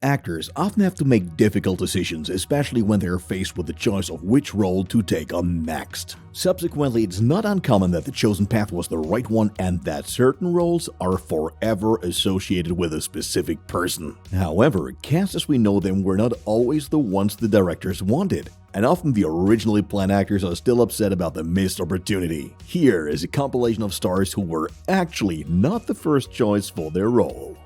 Actors often have to make difficult decisions, especially when they are faced with the choice of which role to take on next. Subsequently, it's not uncommon that the chosen path was the right one and that certain roles are forever associated with a specific person. However, casts as we know them were not always the ones the directors wanted, and often the originally planned actors are still upset about the missed opportunity. Here is a compilation of stars who were actually not the first choice for their role.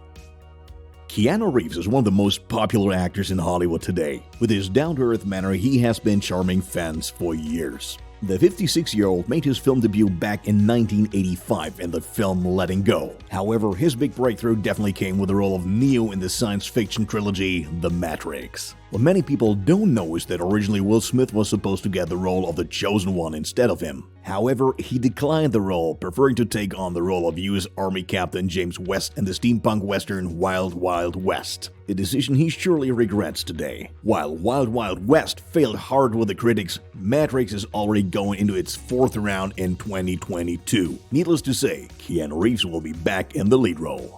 Keanu Reeves is one of the most popular actors in Hollywood today. With his down-to-earth manner, he has been charming fans for years. The 56-year-old made his film debut back in 1985 in the film Letting Go. However, his big breakthrough definitely came with the role of Neo in the science fiction trilogy The Matrix. What many people don't know is that originally Will Smith was supposed to get the role of the Chosen One instead of him. However, he declined the role, preferring to take on the role of U.S. Army Captain James West in the steampunk western Wild Wild West, a decision he surely regrets today. While Wild Wild West failed hard with the critics, Matrix is already going into its fourth round in 2022. Needless to say, Keanu Reeves will be back in the lead role.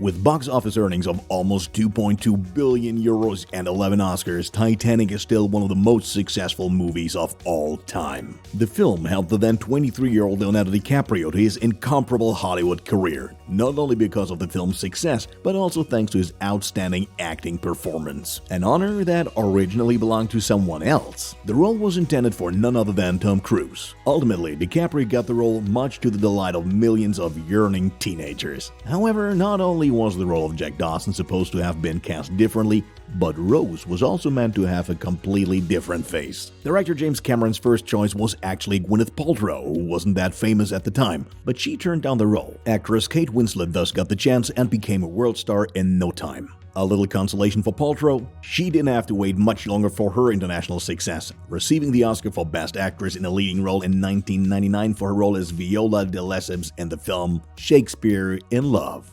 With box office earnings of almost 2.2 billion euros and 11 Oscars, Titanic is still one of the most successful movies of all time. The film helped the then 23-year-old Leonardo DiCaprio to his incomparable Hollywood career, not only because of the film's success, but also thanks to his outstanding acting performance, an honor that originally belonged to someone else. The role was intended for none other than Tom Cruise. Ultimately, DiCaprio got the role much to the delight of millions of yearning teenagers. However, not only was the role of Jack Dawson supposed to have been cast differently, but Rose was also meant to have a completely different face. Director James Cameron's first choice was actually Gwyneth Paltrow, who wasn't that famous at the time, but she turned down the role. Actress Kate Winslet thus got the chance and became a world star in no time. A little consolation for Paltrow, she didn't have to wait much longer for her international success, receiving the Oscar for Best Actress in a Leading Role in 1999 for her role as Viola de Lesseps in the film Shakespeare in Love.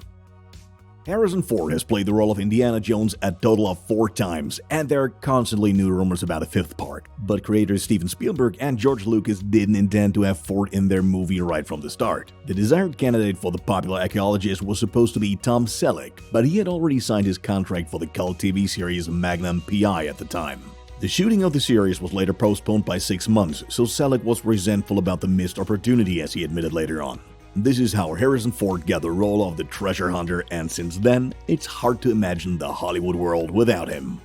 Harrison Ford has played the role of Indiana Jones a total of 4 times, and there are constantly new rumors about a 5th part. But creators Steven Spielberg and George Lucas didn't intend to have Ford in their movie right from the start. The desired candidate for the popular archaeologist was supposed to be Tom Selleck, but he had already signed his contract for the cult TV series Magnum P.I. at the time. The shooting of the series was later postponed by 6 months, so Selleck was resentful about the missed opportunity, as he admitted later on. This is how Harrison Ford got the role of the treasure hunter, and since then, it's hard to imagine the Hollywood world without him.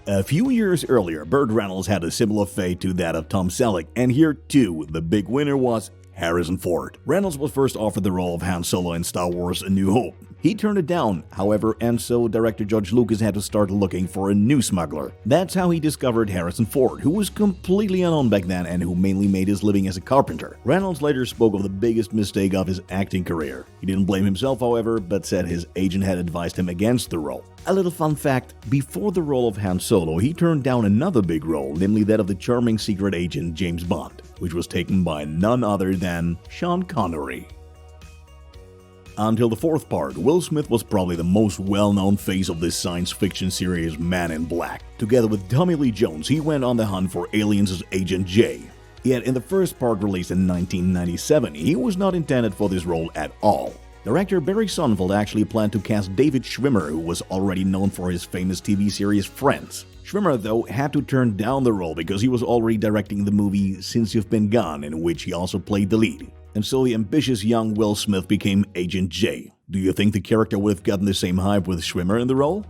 A few years earlier, Burt Reynolds had a similar fate to that of Tom Selleck, and here too, the big winner was Harrison Ford. Reynolds was first offered the role of Han Solo in Star Wars A New Hope. He turned it down, however, and so director George Lucas had to start looking for a new smuggler. That's how he discovered Harrison Ford, who was completely unknown back then and who mainly made his living as a carpenter. Reynolds later spoke of the biggest mistake of his acting career. He didn't blame himself, however, but said his agent had advised him against the role. A little fun fact, before the role of Han Solo, he turned down another big role, namely that of the charming secret agent James Bond, which was taken by none other than Sean Connery. Until the 4th part, Will Smith was probably the most well-known face of this science fiction series Man in Black. Together with Tommy Lee Jones, he went on the hunt for aliens as Agent J. Yet in the first part released in 1997, he was not intended for this role at all. Director Barry Sonnenfeld actually planned to cast David Schwimmer, who was already known for his famous TV series Friends. Schwimmer, though, had to turn down the role because he was already directing the movie Since You've Been Gone, in which he also played the lead. And so the ambitious young Will Smith became Agent J. Do you think the character would have gotten the same hype with Schwimmer in the role?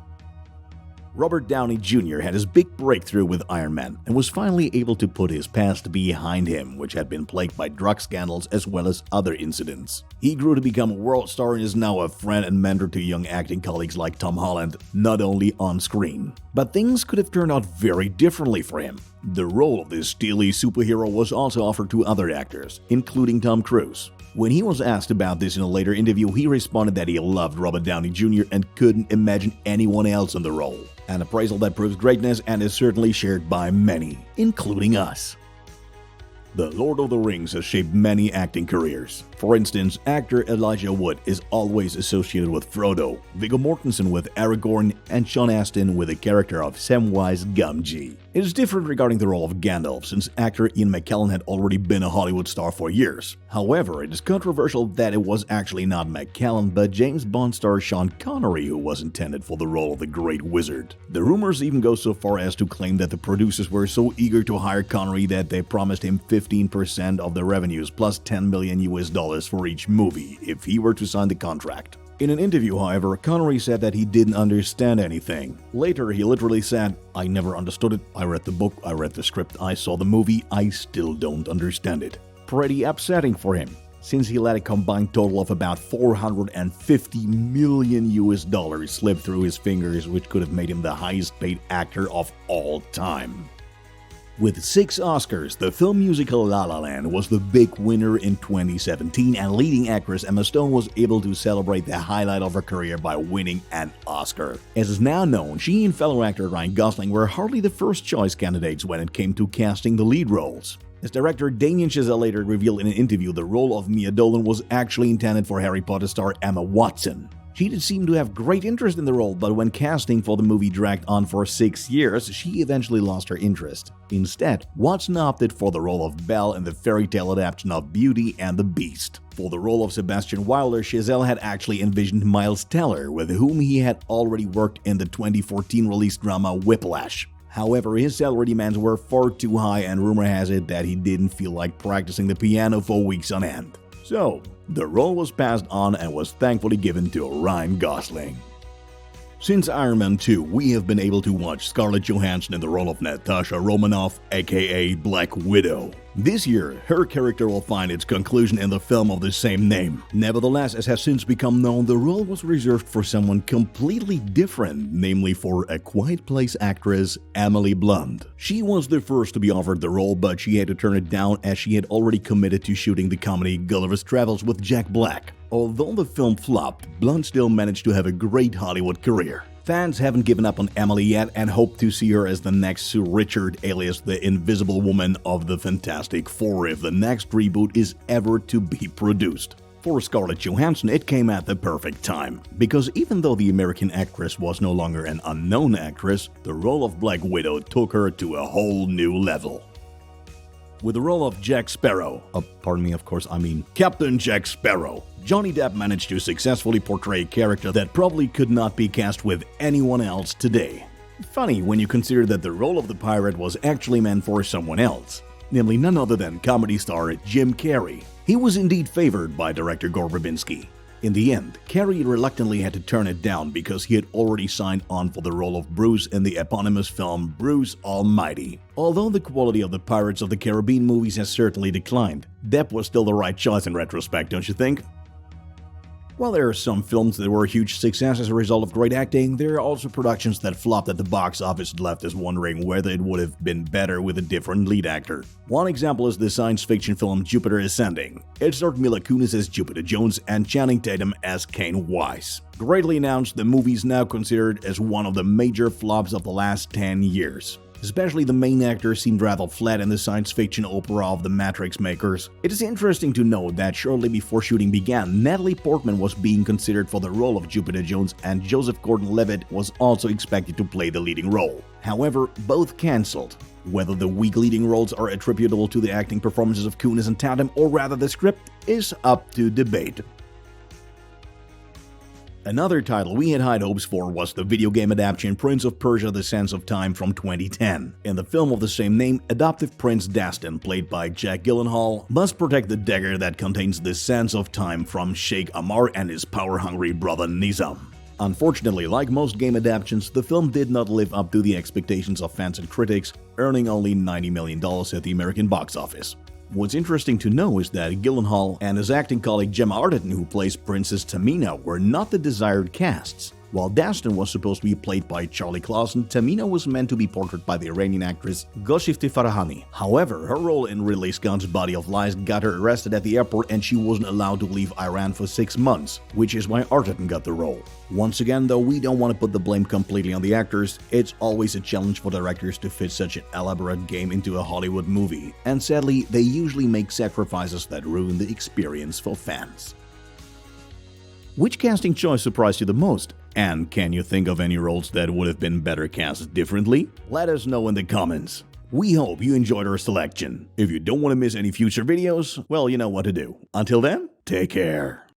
Robert Downey Jr. had his big breakthrough with Iron Man and was finally able to put his past behind him, which had been plagued by drug scandals as well as other incidents. He grew to become a world star and is now a friend and mentor to young acting colleagues like Tom Holland, not only on screen. But things could have turned out very differently for him. The role of this steely superhero was also offered to other actors, including Tom Cruise. When he was asked about this in a later interview, he responded that he loved Robert Downey Jr. and couldn't imagine anyone else in the role. An appraisal that proves greatness and is certainly shared by many, including us. The Lord of the Rings has shaped many acting careers. For instance, actor Elijah Wood is always associated with Frodo, Viggo Mortensen with Aragorn, and Sean Astin with the character of Samwise Gamgee. It is different regarding the role of Gandalf, since actor Ian McKellen had already been a Hollywood star for years. However, it is controversial that it was actually not McKellen but James Bond star Sean Connery who was intended for the role of the Great Wizard. The rumors even go so far as to claim that the producers were so eager to hire Connery that they promised him 15% of the revenues plus $10 million for each movie if he were to sign the contract. In an interview, however, Connery said that he didn't understand anything. Later, he literally said, "I never understood it. I read the book, I read the script, I saw the movie, I still don't understand it." Pretty upsetting for him, since he let a combined total of about $450 million slip through his fingers, which could have made him the highest paid actor of all time. With 6 Oscars, the film musical La La Land was the big winner in 2017, and leading actress Emma Stone was able to celebrate the highlight of her career by winning an Oscar. As is now known, she and fellow actor Ryan Gosling were hardly the first choice candidates when it came to casting the lead roles. As director Damien Chazelle later revealed in an interview, the role of Mia Dolan was actually intended for Harry Potter star Emma Watson. She did seem to have great interest in the role, but when casting for the movie dragged on for 6 years, she eventually lost her interest. Instead, Watson opted for the role of Belle in the fairy tale adaptation of Beauty and the Beast. For the role of Sebastian Wilder, Chazelle had actually envisioned Miles Teller, with whom he had already worked in the 2014 released drama Whiplash. However, his salary demands were far too high, and rumor has it that he didn't feel like practicing the piano for weeks on end. So, the role was passed on and was thankfully given to Ryan Gosling. Since Iron Man 2, we have been able to watch Scarlett Johansson in the role of Natasha Romanoff, aka Black Widow. This year, her character will find its conclusion in the film of the same name. Nevertheless, as has since become known, the role was reserved for someone completely different, namely for A Quiet Place actress Emily Blunt. She was the first to be offered the role, but she had to turn it down as she had already committed to shooting the comedy Gulliver's Travels with Jack Black. Although the film flopped, Blunt still managed to have a great Hollywood career. Fans haven't given up on Emily yet and hope to see her as the next Sue Richard, alias the Invisible Woman of the Fantastic Four, if the next reboot is ever to be produced. For Scarlett Johansson, it came at the perfect time, because even though the American actress was no longer an unknown actress, the role of Black Widow took her to a whole new level. With the role of Jack Sparrow, Captain Jack Sparrow, Johnny Depp managed to successfully portray a character that probably could not be cast with anyone else today. Funny when you consider that the role of the pirate was actually meant for someone else, namely none other than comedy star Jim Carrey. He was indeed favored by director Gore Verbinski. In the end, Carrey reluctantly had to turn it down because he had already signed on for the role of Bruce in the eponymous film Bruce Almighty. Although the quality of the Pirates of the Caribbean movies has certainly declined, Depp was still the right choice in retrospect, don't you think? While there are some films that were a huge success as a result of great acting, there are also productions that flopped at the box office and left us wondering whether it would have been better with a different lead actor. One example is the science fiction film Jupiter Ascending. It starred Mila Kunis as Jupiter Jones and Channing Tatum as Kane Wise. Greatly announced, the movie is now considered as one of the major flops of the last 10 years. Especially the main actor seemed rather flat in the science fiction opera of the Matrix makers. It is interesting to note that shortly before shooting began, Natalie Portman was being considered for the role of Jupiter Jones and Joseph Gordon-Levitt was also expected to play the leading role. However, both cancelled. Whether the weak leading roles are attributable to the acting performances of Kunis and Tatum or rather the script is up to debate. Another title we had high hopes for was the video game adaptation Prince of Persia: The Sands of Time from 2010. In the film of the same name, adoptive Prince Dastan, played by Jack Gyllenhaal, must protect the dagger that contains the Sands of Time from Sheikh Ammar and his power-hungry brother Nizam. Unfortunately, like most game adaptations, the film did not live up to the expectations of fans and critics, earning only $90 million at the American box office. What's interesting to know is that Gyllenhaal and his acting colleague Gemma Arterton, who plays Princess Tamina, were not the desired casts. While Dastan was supposed to be played by Charlie Clausen, Tamina was meant to be portrayed by the Iranian actress Golshifte Farahani. However, her role in Ridley Scott's Body of Lies got her arrested at the airport and she wasn't allowed to leave Iran for 6 months, which is why Arterton got the role. Once again, though, we don't want to put the blame completely on the actors. It's always a challenge for directors to fit such an elaborate game into a Hollywood movie, and sadly, they usually make sacrifices that ruin the experience for fans. Which casting choice surprised you the most? And can you think of any roles that would have been better cast differently? Let us know in the comments. We hope you enjoyed our selection. If you don't want to miss any future videos, well, you know what to do. Until then, take care.